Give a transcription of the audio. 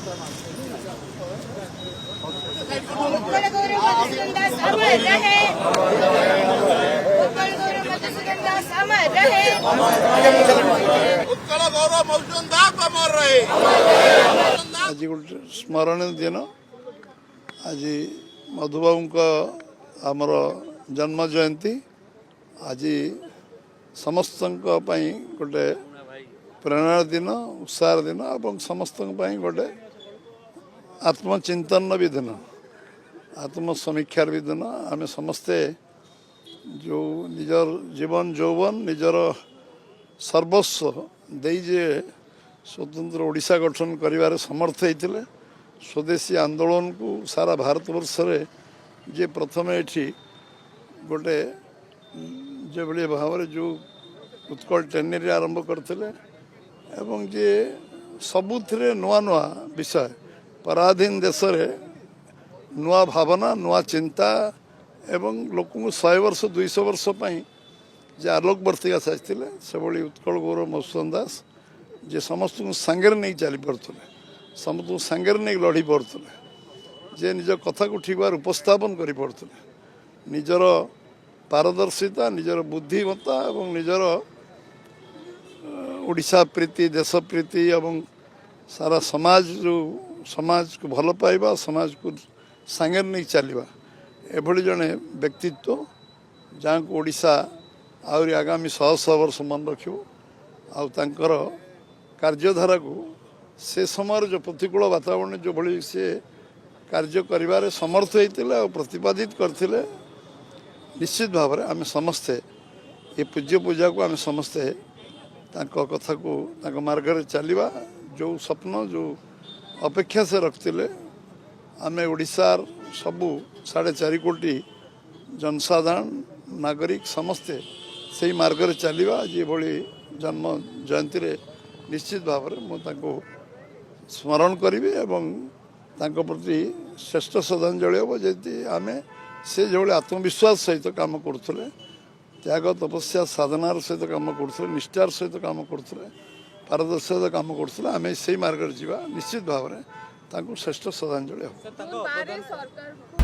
उत्कल गौरव मधुसूदन दास अमर रहे। उत्कल गौरव मधुसूदन दास अमर रहे। उत्कल गौरव मधुसूदन दास अमर रहे। आज गोटे स्मरणीय दिन। आज मधुबाबू का आमर जन्म जयंती। आज समस्त गोटे प्रेरणा दिन, उत्साह दिन और समस्त गोटे आत्मचिंतन भी दिन, आत्मसमीक्षार भी दिन। आम समस्ते जो निजर जीवन यौवन निजर सर्वस्व देजे स्वतंत्र ओडिशा गठन करिवार समर्थ होते। स्वदेशी आंदोलन को सारा भारतवर्ष रे जे प्रथम एठी गोटे जो भाई भाव जो उत्कल टेनेरी आरंभ करते एवं जे सबुथिरे नुआ नुआ विषय पराधीन देश रे नुआ भावना नुआ चिंता एवं लोक 100 वर्ष 200 वर्ष जे आलोक बर्तिका साजते से भाई उत्कल गौरव मधुसूदन दास जे समस्त सांगे नहीं चली पारे, समस्त सांगे नहीं लड़ी पारे, जे निज कथा को ठीक बार उपस्थापन कर पारे, निजर पारदर्शिता निजर बुद्धिमत्ता एवं निजर ओडिशा प्रीति देश प्रीति एवं सारा समाज को भल पाइबा समाज को सांगे नहीं चलवा एभली जड़े व्यक्तित्व जहाँ को ओडिशा आहरी आगामी 100 वर्ष मन रखियो आर कार्यधारा को से समय जो प्रतिकूल वातावरण जो भली से कार्य करिवारे समर्थ होते और प्रतिपादित करते निश्चित भाव में आम समस्ते ये पूज्य पूजा को आम समस्ते कथा को मार्ग चलवा जो स्वप्न जो अपेक्षा से रखते आम ओडिशार सबू 4.5 कोटी जनसाधारण नागरिक समस्ते से मार्ग चलवा ये भली जन्म जयंती रे निश्चित भाव में मुझे स्मरण करी एवं प्रति श्रेष्ठ श्रद्धांजलि हम जी आम से जो आत्मविश्वास सहित काम करुले त्याग तपस्या साधनार सहित काम करुले निष्ठार सहित काम करुले पारदर्शिता काम करुले आम से मार्ग जा निश्चित भाव में श्रेष्ठ श्रद्धांजलि हम।